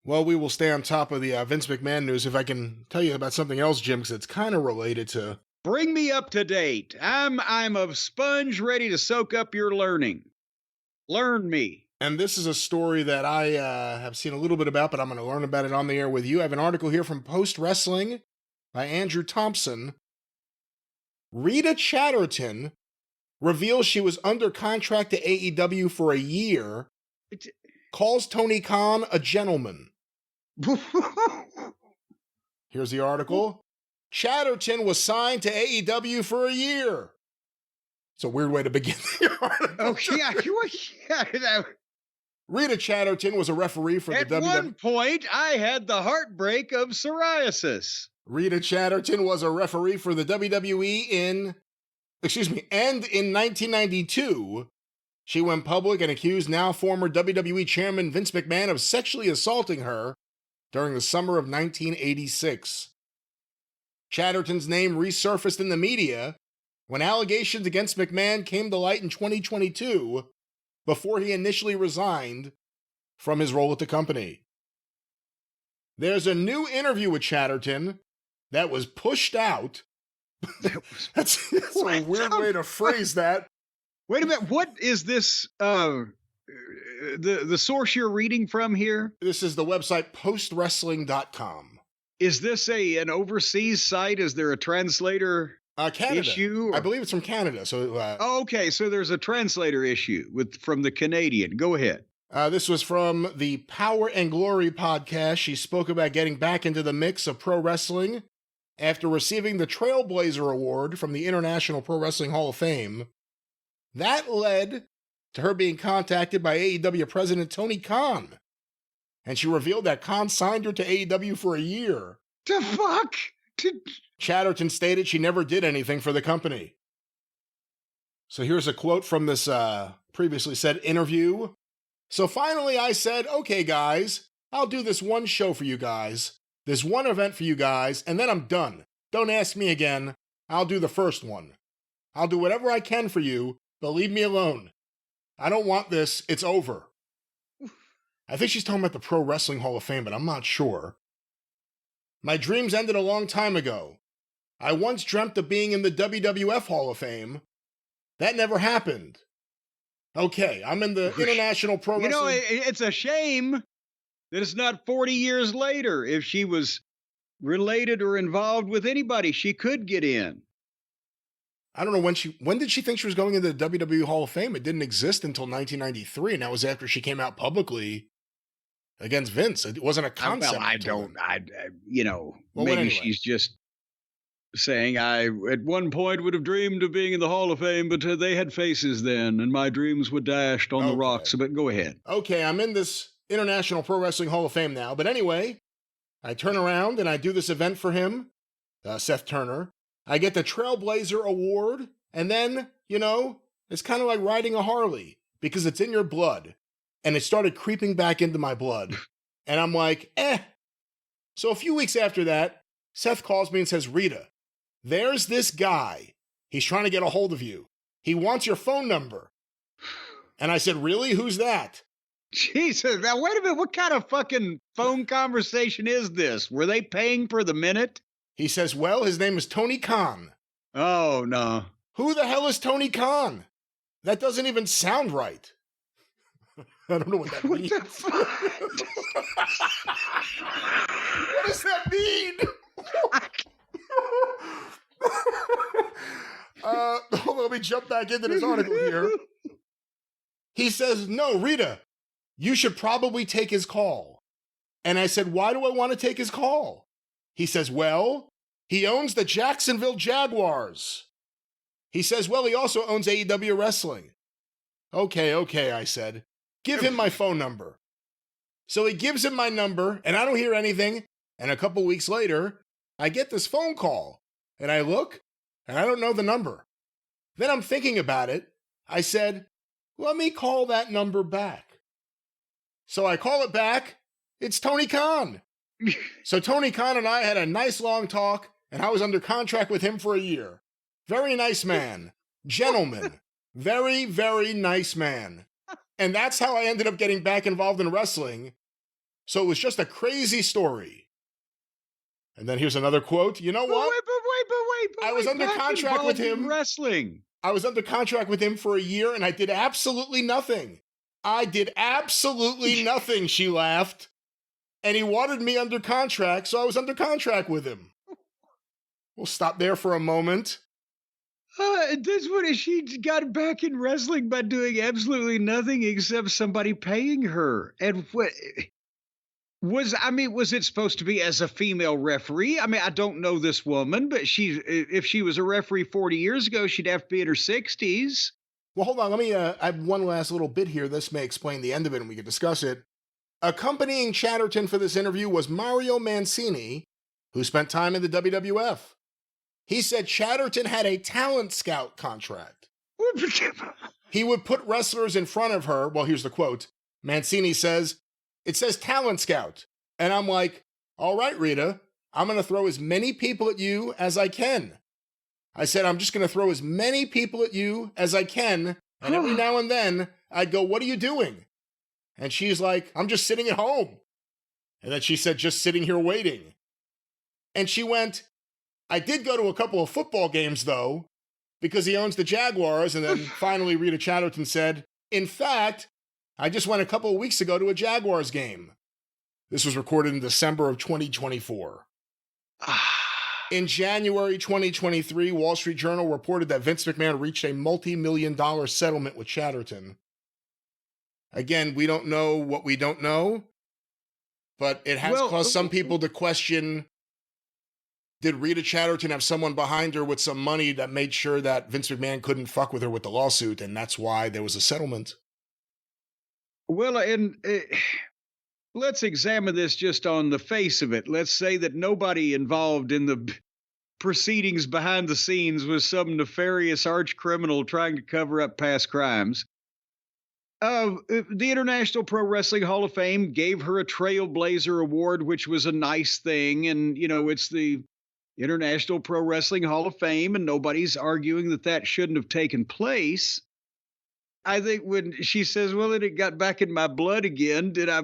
Well, we will stay on top of the Vince McMahon news if I can tell you about something else, Jim, because it's kind of related to... Bring me up to date. I'm a sponge ready to soak up your learning. Learn me. And this is a story that I have seen a little bit about, but I'm going to learn about it on the air with you. I have an article here from Post Wrestling by Andrew Thompson. Rita Chatterton reveals she was under contract to AEW for a year, calls Tony Khan a gentleman. Here's the article. Chatterton was signed to AEW for a year. It's a weird way to begin the article. Oh, yeah. Rita Chatterton was a referee for the WWE. At one point, I had the heartbreak of psoriasis. Rita Chatterton was a referee for the WWE and in 1992, she went public and accused now former WWE chairman Vince McMahon of sexually assaulting her during the summer of 1986. Chatterton's name resurfaced in the media when allegations against McMahon came to light in 2022 before he initially resigned from his role at the company. There's a new interview with Chatterton that was pushed out. That's a weird way to phrase that. Wait a minute. What is this? The source you're reading from here? This is the website postwrestling.com. Is this an overseas site? Is there a translator Canada issue? I believe it's from Canada. So okay. So there's a translator issue from the Canadian. Go ahead. This was from the Power and Glory podcast. She spoke about getting back into the mix of pro wrestling after receiving the Trailblazer Award from the International Pro Wrestling Hall of Fame. That led to her being contacted by AEW President Tony Khan. And she revealed that Khan signed her to AEW for a year. The fuck? Chatterton stated she never did anything for the company. So here's a quote from this previously said interview. So finally I said, okay guys, I'll do this one show for you guys, this one event for you guys, and then I'm done. Don't ask me again. I'll do the first one. I'll do whatever I can for you, but leave me alone. I don't want this. It's over. I think she's talking about the Pro Wrestling Hall of Fame, but I'm not sure. My dreams ended a long time ago. I once dreamt of being in the WWF Hall of Fame. That never happened. Okay, I'm in the International Pro Wrestling... You know, it's a shame that it's not 40 years later. If she was related or involved with anybody, she could get in. I don't know when did she think she was going into the WWE Hall of Fame? It didn't exist until 1993, and that was after she came out publicly against Vince. It wasn't a concept. Maybe she's just saying, I at one point would have dreamed of being in the Hall of Fame, but they had faces then, and my dreams were dashed on the rocks. But go ahead. Okay, I'm in this International Pro Wrestling Hall of Fame now. But anyway, I turn around and I do this event for him, Seth Turner. I get the Trailblazer Award, and then, it's kind of like riding a Harley, because it's in your blood. And it started creeping back into my blood. And I'm like, So a few weeks after that, Seth calls me and says, Rita, there's this guy. He's trying to get a hold of you. He wants your phone number. And I said, really? Who's that? Jesus, now wait a minute. What kind of fucking phone conversation is this? Were they paying per the minute? He says, well, his name is Tony Khan. Oh, no. Who the hell is Tony Khan? That doesn't even sound right. I don't know what that means. What the fuck? What does that mean? Hold on, let me jump back into this article here. He says, no, Rita, you should probably take his call. And I said, why do I want to take his call? He says, well, he owns the Jacksonville Jaguars. He says, well, he also owns AEW Wrestling. Okay, I said. Give him my phone number. So he gives him my number, and I don't hear anything. And a couple weeks later, I get this phone call. And I look, and I don't know the number. Then I'm thinking about it. I said, let me call that number back. So I call it back. It's Tony Khan. So Tony Khan and I had a nice long talk, and I was under contract with him for a year. Very nice man. Gentleman. Very, very nice man. And that's how I ended up getting back involved in wrestling. So it was just a crazy story. And then here's another quote. You know what? I was under contract with him. Wrestling. I was under contract with him for a year, and I did absolutely nothing. I did absolutely nothing, she laughed. And he wanted me under contract, so I was under contract with him. We'll stop there for a moment. That's what she got back in wrestling by doing absolutely nothing except somebody paying her. And what was it supposed to be as a female referee? I mean, I don't know this woman, but if she was a referee 40 years ago, she'd have to be in her 60s. Well, hold on. Let me, I have one last little bit here. This may explain the end of it and we can discuss it. Accompanying Chatterton for this interview was Mario Mancini, who spent time in the WWF. He said Chatterton had a talent scout contract. He would put wrestlers in front of her. Well, here's the quote. Mancini says, it says talent scout. And I'm like, all right, Rita, I'm going to throw as many people at you as I can. I said, I'm just going to throw as many people at you as I can. And every now and then I'd go, what are you doing? And she's like, I'm just sitting at home. And then she said, just sitting here waiting. And she went, I did go to a couple of football games, though, because he owns the Jaguars. And then finally, Rita Chatterton said, in fact, I just went a couple of weeks ago to a Jaguars game. This was recorded in December of 2024. In January 2023, Wall Street Journal reported that Vince McMahon reached a multi-million-dollar settlement with Chatterton. Again, we don't know what we don't know, but it has caused some people to question, did Rita Chatterton have someone behind her with some money that made sure that Vince McMahon couldn't fuck with her with the lawsuit, and that's why there was a settlement? Well, and let's examine this just on the face of it. Let's say that nobody involved in the proceedings behind the scenes was some nefarious arch criminal trying to cover up past crimes. The International Pro Wrestling Hall of Fame gave her a Trailblazer Award, which was a nice thing. And, you know, it's the International Pro Wrestling Hall of Fame, and nobody's arguing that that shouldn't have taken place. I think when she says, well, it got back in my blood again, did I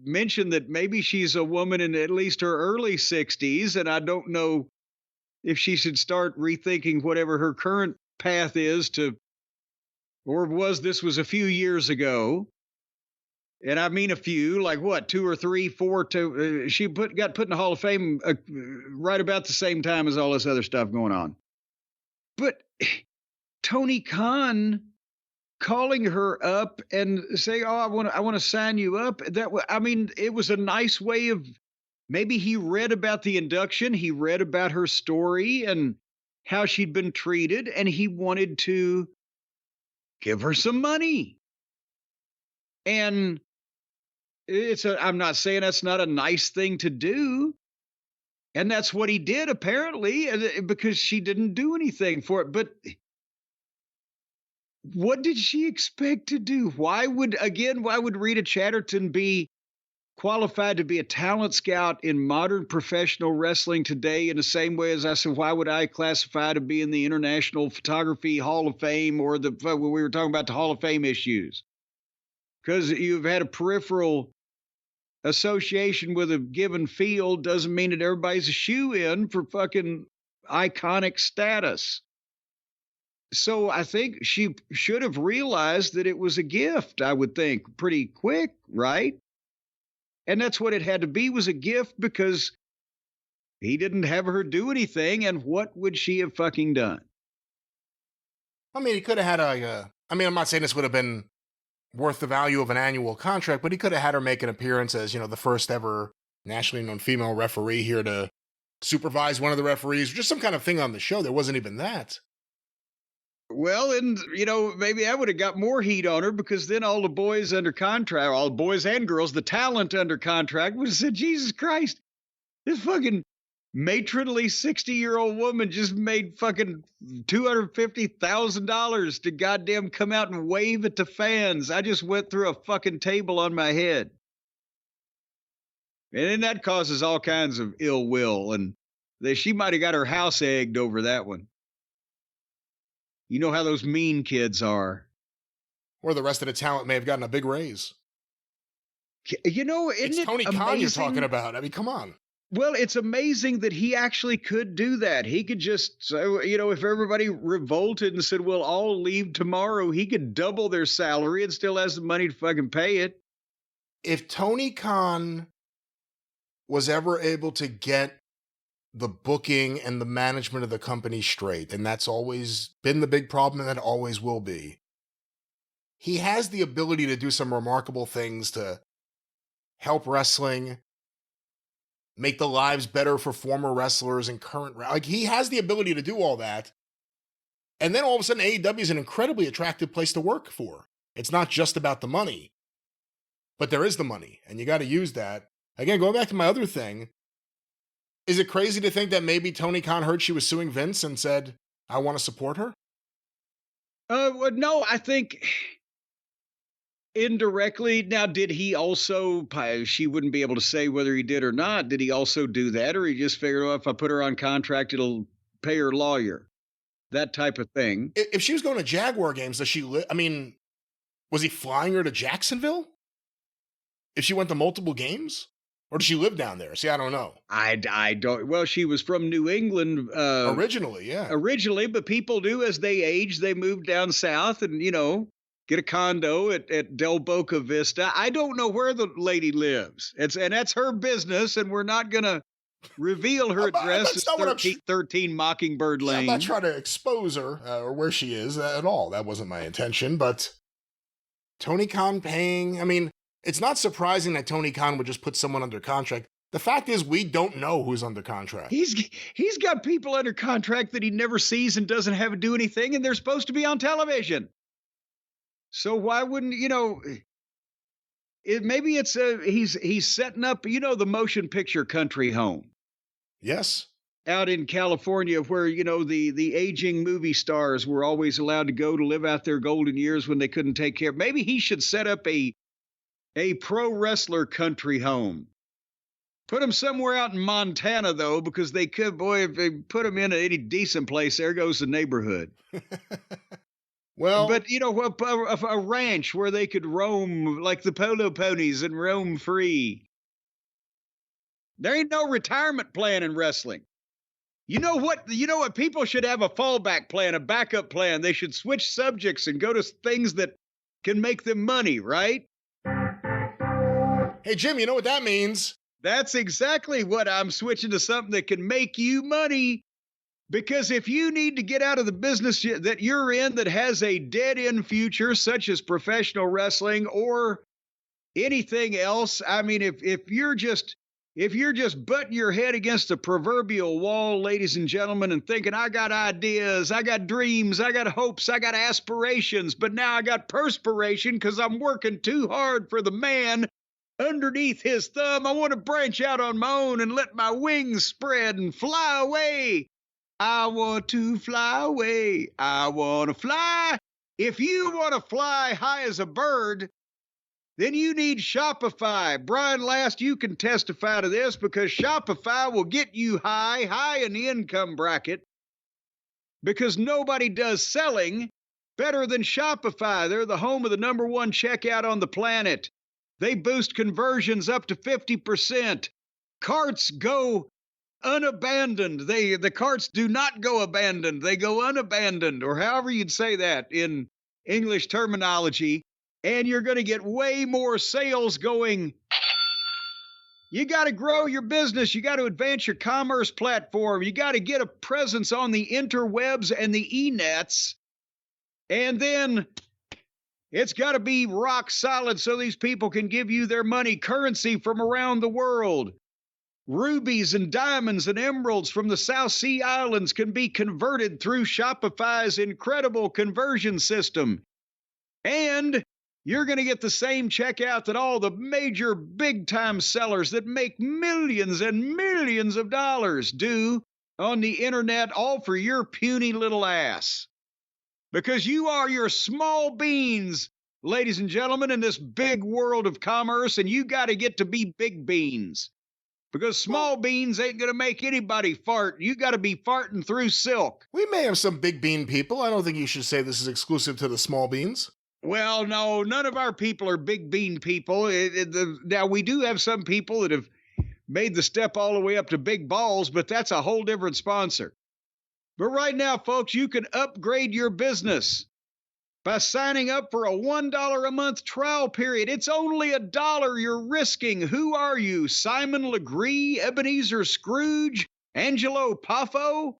mention that maybe she's a woman in at least her early 60s, and I don't know if she should start rethinking whatever her current path is to, or this was a few years ago. And I mean a few, like what, 2 or 3, 4, she got put in the Hall of Fame right about the same time as all this other stuff going on. But Tony Khan calling her up and saying, oh, I want to sign you up. It was a nice way of, maybe he read about the induction. He read about her story and how she'd been treated, and he wanted to give her some money. And I'm not saying that's not a nice thing to do. And that's what he did, apparently, because she didn't do anything for it. But what did she expect to do? Why would Rita Chatterton be qualified to be a talent scout in modern professional wrestling today in the same way as I said, why would I classify to be in the International Photography Hall of Fame or when we were talking about the Hall of Fame issues? Because you've had a peripheral association with a given field doesn't mean that everybody's a shoe-in for fucking iconic status. So I think she should have realized that it was a gift, I would think, pretty quick, right? And that's what it had to be, was a gift, because he didn't have her do anything, and what would she have fucking done? I mean, he could have had I'm not saying this would have been worth the value of an annual contract, but he could have had her make an appearance as, you know, the first ever nationally known female referee here to supervise one of the referees, just some kind of thing on the show. There wasn't even that. Well, and, you know, maybe I would have got more heat on her, because then all the boys under contract, all the boys and girls, the talent under contract would have said, Jesus Christ, this fucking matronly 60-year-old woman just made fucking $250,000 to goddamn come out and wave at the fans. I just went through a fucking table on my head. And then that causes all kinds of ill will, and she might have got her house egged over that one. You know how those mean kids are. Or the rest of the talent may have gotten a big raise. You know, isn't It's it Tony amazing? Khan you're talking about. I mean, come on. Well, it's amazing that he actually could do that. He could just, so, you know, if everybody revolted and said, well, I'll leave tomorrow, he could double their salary and still has the money to fucking pay it. If Tony Khan was ever able to get the booking and the management of the company straight, and that's always been the big problem and that always will be, he has the ability to do some remarkable things to help wrestling, make the lives better for former wrestlers and current, like he has the ability to do all that. And then all of a sudden AEW is an incredibly attractive place to work for. It's not just about the money, but there is the money and you got to use that. Again, going back to my other thing, is it crazy to think that maybe Tony Khan heard she was suing Vince and said, I want to support her? Well, no, I think indirectly. Now, did he also, she wouldn't be able to say whether he did or not. Did he also do that? Or he just figured, well, if I put her on contract, it'll pay her lawyer, that type of thing. If she was going to Jaguar games, does she I mean, was he flying her to Jacksonville? If she went to multiple games? Or does she live down there? See, I don't know. I don't. Well, she was from New England. Originally, yeah. Originally, but people do as they age. They move down south and, you know, get a condo at Del Boca Vista. I don't know where the lady lives. And that's her business, and we're not going to reveal her address as 13 Mockingbird Lane. I'm not trying to expose her or where she is at all. That wasn't my intention. But Tony Khan paying, I mean, it's not surprising that Tony Khan would just put someone under contract. The fact is, we don't know who's under contract. He's got people under contract that he never sees and doesn't have to do anything, and they're supposed to be on television. So why wouldn't, you know, maybe it's he's setting up, you know, the motion picture country home. Yes. Out in California where, you know, the aging movie stars were always allowed to go to live out their golden years when they couldn't take care. Maybe he should set up a pro wrestler country home. Put them somewhere out in Montana, though, because they could, boy, if they put them in any decent place, there goes the neighborhood. Well, but, you know, a ranch where they could roam like the polo ponies and roam free. There ain't no retirement plan in wrestling. You know what? People should have a fallback plan, a backup plan. They should switch subjects and go to things that can make them money, right? Hey, Jim, you know what that means? That's exactly what I'm switching to, something that can make you money. Because if you need to get out of the business that you're in that has a dead-end future, such as professional wrestling or anything else, I mean, if you're just butting your head against the proverbial wall, ladies and gentlemen, and thinking, I got ideas, I got dreams, I got hopes, I got aspirations, but now I got perspiration because I'm working too hard for the man underneath his thumb. I want to branch out on my own and let my wings spread and fly away. I want to fly away. I want to fly. If you want to fly high as a bird, then you need Shopify. Brian Last, you can testify to this because Shopify will get you high in the income bracket because nobody does selling better than Shopify. They're the home of the #1 checkout on the planet. They boost conversions up to 50%. Carts go unabandoned. The carts do not go abandoned. They go unabandoned, or however you'd say that in English terminology. And you're going to get way more sales going. You got to grow your business. You got to advance your commerce platform. You got to get a presence on the interwebs and the e-nets. And then it's got to be rock solid so these people can give you their money, currency from around the world. Rubies and diamonds and emeralds from the South Sea Islands can be converted through Shopify's incredible conversion system. And you're going to get the same checkout that all the major big-time sellers that make millions and millions of dollars do on the internet, all for your puny little ass. Because you are your small beans, ladies and gentlemen, in this big world of commerce, and you got to get to be big beans. Because small beans ain't going to make anybody fart. You got to be farting through silk. We may have some big bean people. I don't think you should say this is exclusive to the small beans. Well, no, none of our people are big bean people. Now, we do have some people that have made the step all the way up to big balls, but that's a whole different sponsor. But right now, folks, you can upgrade your business by signing up for a $1 a month trial period. It's only $1 you're risking. Who are you? Simon Legree, Ebenezer Scrooge, Angelo Poffo?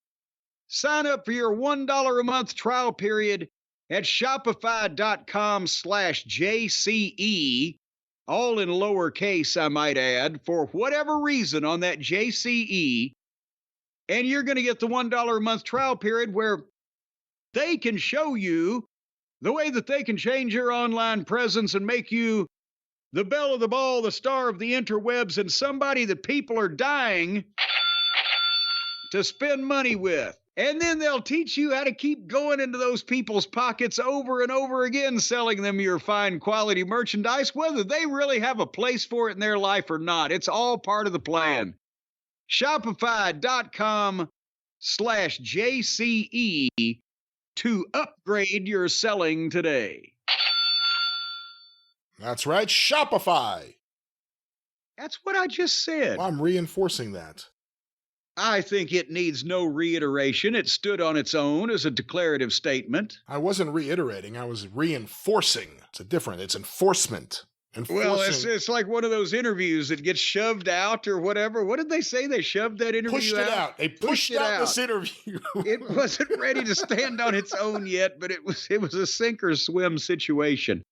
Sign up for your $1 a month trial period at shopify.com/JCE, all in lowercase, I might add, for whatever reason on that JCE. And you're going to get the $1 a month trial period where they can show you the way that they can change your online presence and make you the belle of the ball, the star of the interwebs, and somebody that people are dying to spend money with. And then they'll teach you how to keep going into those people's pockets over and over again, selling them your fine quality merchandise, whether they really have a place for it in their life or not. It's all part of the plan. Shopify.com/JCE to upgrade your selling today. That's right, Shopify. That's what I just said. Well, I'm reinforcing that. I think it needs no reiteration. It stood on its own as a declarative statement. I wasn't reiterating, I was reinforcing. It's enforcement. Well, it's like one of those interviews that gets shoved out or whatever. What did they say? They shoved that interview pushed it out. They pushed out this interview. It wasn't ready to stand on its own yet, but it was a sink or swim situation.